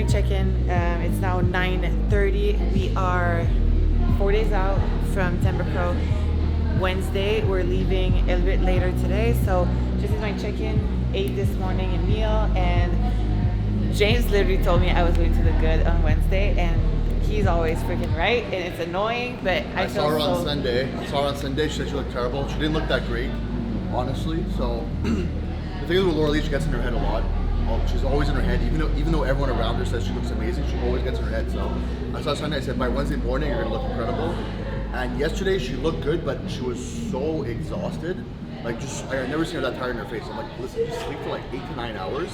my check-in. It's now 9:30. We are 4 days out from Tampa Pro. Wednesday, we're leaving a little bit later today. So this is my check-in. Ate this morning a meal, and James literally told me I was going to look good on Wednesday, and he's always freaking right, and it's annoying, but I feel saw her on Sunday. I saw her on Sunday. She said she looked terrible. She didn't look that great, honestly. So the thing is with LAURALIE, she gets in her head a lot. She's always in her head, even though everyone around her says she looks amazing, she always gets in her head. So I saw Sunday, I said, by Wednesday morning, you're gonna look incredible. And yesterday, she looked good, but she was so exhausted. Like, I've never seen her that tired in her face. I'm like, listen, just sleep for like 8 to 9 hours,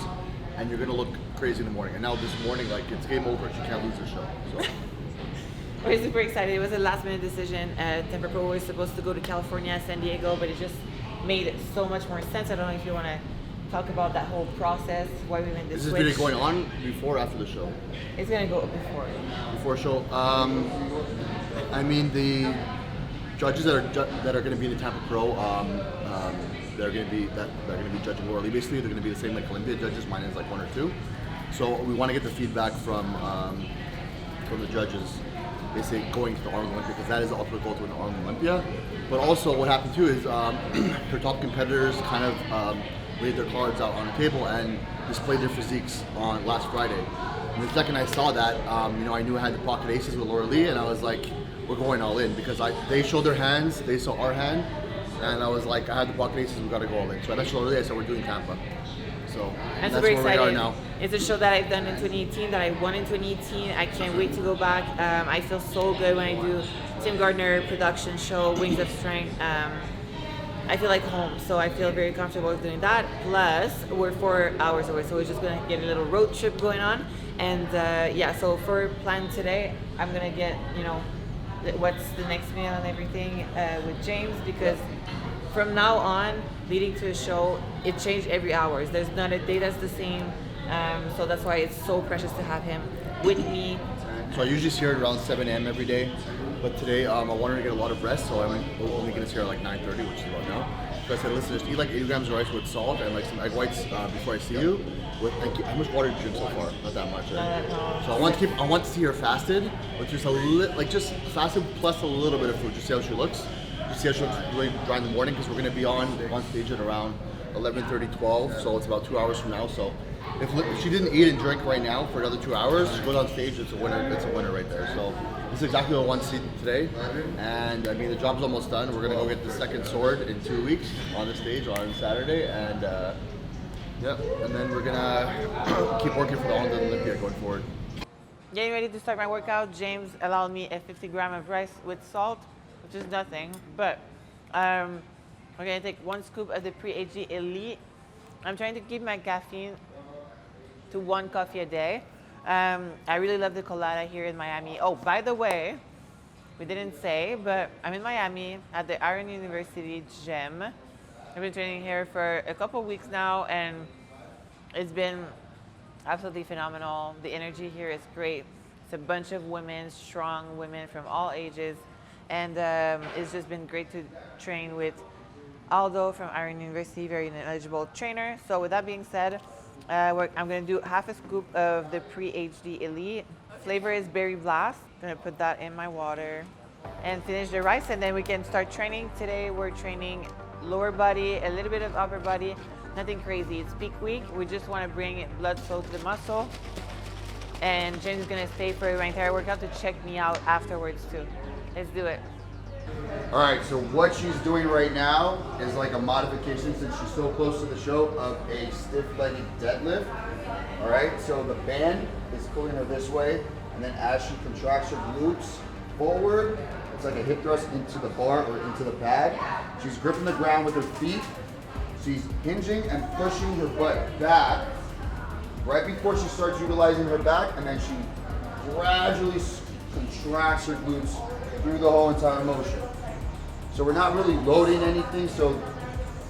and you're gonna look crazy in the morning. And now this morning, like, it's game over. She can't lose the show. So. We're super excited. It was a last minute decision. Tampa Pro was supposed to go to California, San Diego, but it just made so much more sense. I don't know if you want to talk about that whole process, why we made this switch. Is this video going on before or after the show? It's going to go before. Before show. I mean, the judges that are going to be in the Tampa Pro, they're going to be judging LAURALIE. Basically, they're going to be the same like Olympia judges. Mine is like 1 or 2. So we want to get the feedback from the judges, basically going to the Arnold Olympia, because that is the ultimate goal to win the Arnold Olympia. But also, what happened too is her top competitors kind of laid their cards out on the table and displayed their physiques on last Friday. And the second I saw that, I knew I had the pocket aces with LAURALIE, and I was like, we're going all in, because they showed their hands, they saw our hand, and I was like, I had the pocket aces, we got to go all in. So I messaged LAURALIE, I said, we're doing Tampa. So that's where we are now. It's a show that I've done in 2018, that I won in 2018. I can't wait to go back. I feel so good when I do Tim Gardner production show, Wings of Strength. I feel like home, so I feel very comfortable with doing that. Plus, we're 4 hours away, so we're just gonna get a little road trip going on. And so for plan today, I'm gonna get, what's the next meal and everything with James, because from now on, leading to a show, it changed every hour. There's not a day that's the same, so that's why it's so precious to have him with me. So I usually see her around 7 a.m. every day, but today I wanted to get a lot of rest, so I'm only going to see her at like 9:30, which is about now. So I said, listen, just eat like 80 grams of rice with salt and like some egg whites before I see you. How much water did you drink so far? Not that much, right? So I want to see her fasted, but just fasted plus a little bit of food, just see how she looks. Just see how she looks really dry in the morning, because we're going to be on stage at around 11:30, 12, so it's about 2 hours from now. So if she didn't eat and drink right now for another 2 hours, she goes on stage, it's a winner. It's a winner right there. So this is exactly what I want to see today. And I mean, the job's almost done. We're gonna go get the second sword in 2 weeks on the stage on Saturday, and and then we're gonna keep working for the Arnold Olympia going forward. Getting ready to start my workout. James allowed me a 50 gram of rice with salt, which is nothing, but we're gonna take 1 scoop of the Pre-HD Elite. I'm trying to keep my caffeine to 1 coffee a day. I really love the colada here in Miami. Oh, by the way, we didn't say, but I'm in Miami at the Iron University gym. I've been training here for a couple weeks now, and it's been absolutely phenomenal. The energy here is great. It's a bunch of women, strong women from all ages, and it's just been great to train with Aldo from Iron University, very knowledgeable trainer. So with that being said, I'm going to do half a scoop of the Pre-HD Elite. Flavor is Berry Blast. I'm going to put that in my water and finish the rice, and then we can start training. Today we're training lower body, a little bit of upper body, nothing crazy. It's peak week. We just want to bring blood flow to the muscle. And James is going to stay for my entire workout to check me out afterwards too. Let's do it. All right, so what she's doing right now is like a modification, since she's so close to the show, of a stiff-legged deadlift. All right, so the band is pulling her this way, and then as she contracts her glutes forward, it's like a hip thrust into the bar or into the pad. She's gripping the ground with her feet. She's hinging and pushing her butt back right before she starts utilizing her back, and then she gradually contracts her glutes through the whole entire motion. So we're not really loading anything, so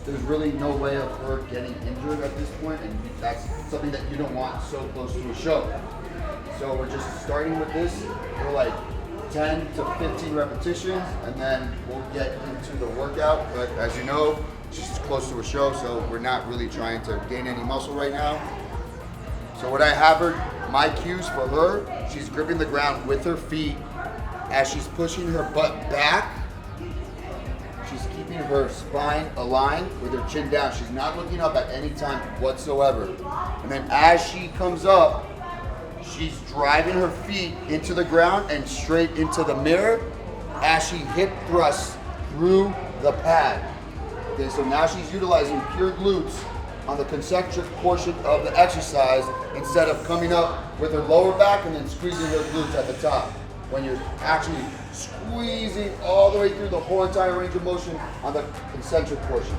there's really no way of her getting injured at this point, and that's something that you don't want so close to a show. So we're just starting with this for like 10 to 15 repetitions, and then we'll get into the workout. But as you know, she's close to a show, so we're not really trying to gain any muscle right now. So what I have her my cues for her, she's gripping the ground with her feet as she's pushing her butt back. She's keeping her spine aligned with her chin down. She's not looking up at any time whatsoever. And then as she comes up, she's driving her feet into the ground and straight into the mirror as she hip thrusts through the pad. Okay, so now she's utilizing pure glutes on the concentric portion of the exercise instead of coming up with her lower back and then squeezing her glutes at the top. When you're actually squeezing all the way through the whole entire range of motion on the concentric portion.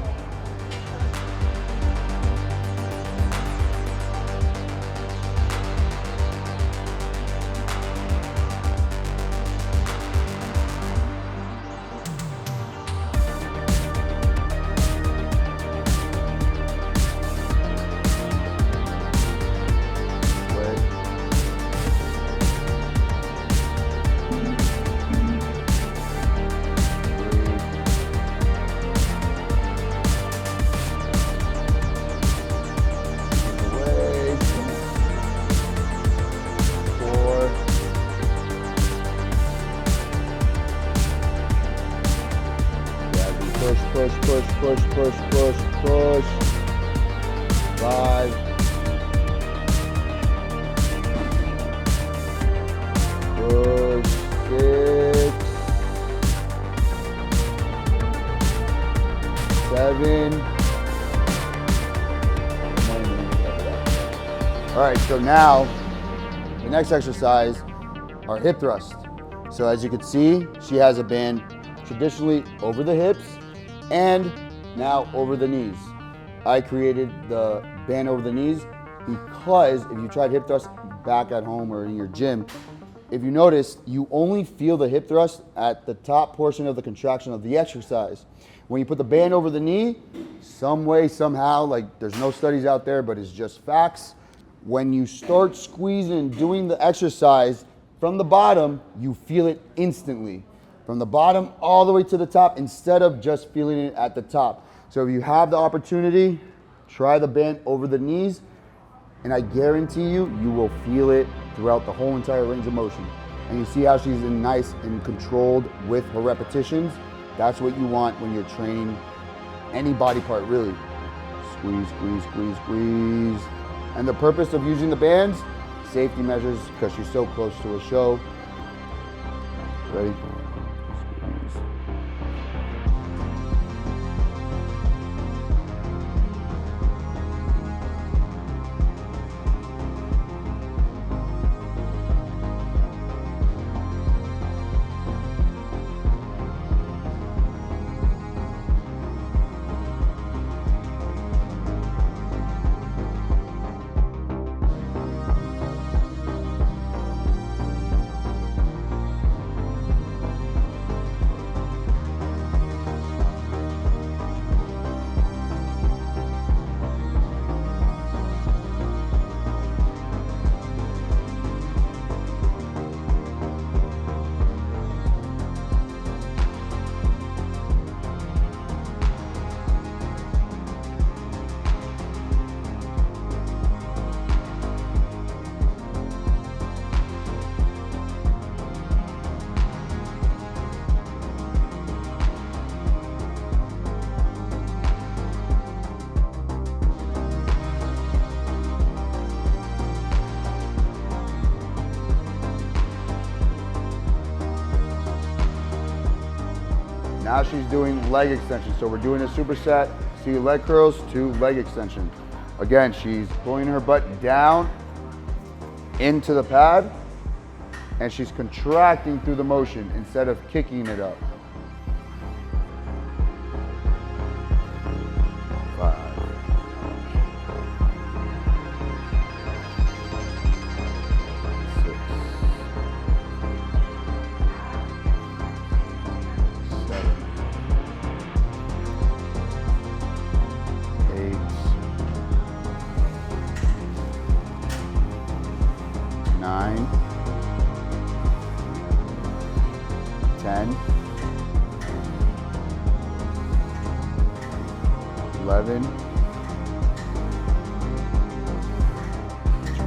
Push. 5. Push. 6. 7. All right, so now the next exercise are hip thrusts. So as you can see, she has a band traditionally over the hips and now over the knees. I created the band over the knees because if you tried hip thrust back at home or in your gym, if you notice, you only feel the hip thrust at the top portion of the contraction of the exercise. When you put the band over the knee, some way, somehow, like there's no studies out there, but it's just facts. When you start squeezing and doing the exercise from the bottom, you feel it instantly. From the bottom all the way to the top instead of just feeling it at the top. So if you have the opportunity, try the band over the knees, and I guarantee you, you will feel it throughout the whole entire range of motion. And you see how she's nice and controlled with her repetitions. That's what you want when you're training any body part, really. Squeeze, squeeze, squeeze, squeeze. And the purpose of using the bands, safety measures, because she's so close to a show. Ready? Now she's doing leg extension. So we're doing a superset, see leg curls to leg extension. Again, she's pulling her butt down into the pad and she's contracting through the motion instead of kicking it up. 5. 6. 7. 8. 9. 10. 11.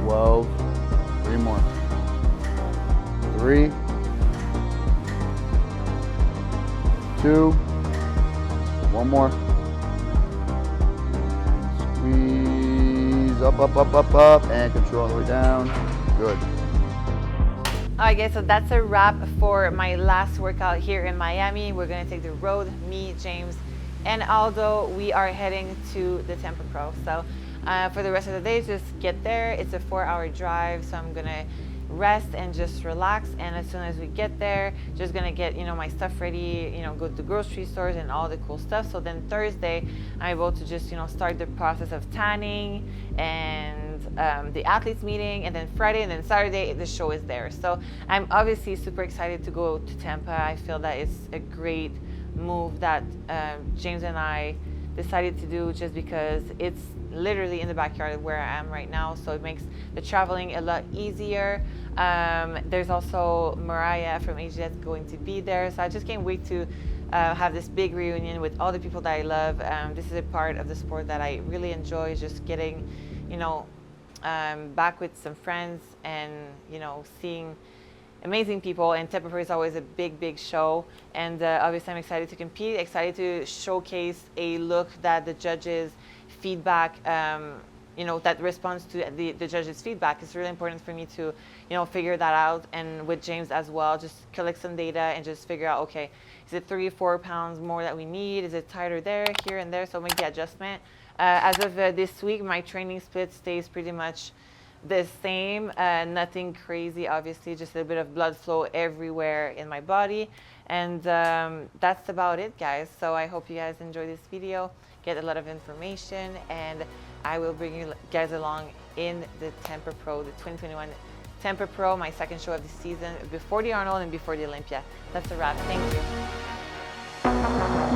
12. 3 more. 3, 2, 1 more. Squeeze up, up, up, up, up, and control all the way down. Good. Alright guys, so that's a wrap for my last workout here in Miami. We're gonna take the road, me, James, and Aldo. We are heading to the Tampa Pro. So for the rest of the day, just get there. It's a 4-hour drive, so I'm gonna rest and just relax. And as soon as we get there, just gonna get my stuff ready, go to the grocery stores and all the cool stuff. So then Thursday, I'm able to just start the process of tanning and the athletes meeting, and then Friday and then Saturday the show is there. So I'm obviously super excited to go to Tampa. I feel that it's a great move that James and I decided to do, just because it's literally in the backyard of where I am right now, so it makes the traveling a lot easier. There's also Mariah from AG that's going to be there, so I just can't wait to have this big reunion with all the people that I love. This is a part of the sport that I really enjoy, just getting back with some friends and seeing amazing people. And Tampa Pro is always a big show, and obviously I'm excited to compete, excited to showcase a look that the judges feedback, that responds to the judges feedback. It's really important for me to figure that out, and with James as well, just collect some data and just figure out, okay, is it 3 or 4 pounds more that we need, is it tighter there, here and there, so make the adjustment. As of this week, my training split stays pretty much the same, nothing crazy, obviously, just a little bit of blood flow everywhere in my body. And that's about it, guys. So I hope you guys enjoy this video, get a lot of information, and I will bring you guys along in the Tampa Pro, the 2021 Tampa Pro, my second show of the season, before the Arnold and before the Olympia. That's a wrap. Thank you.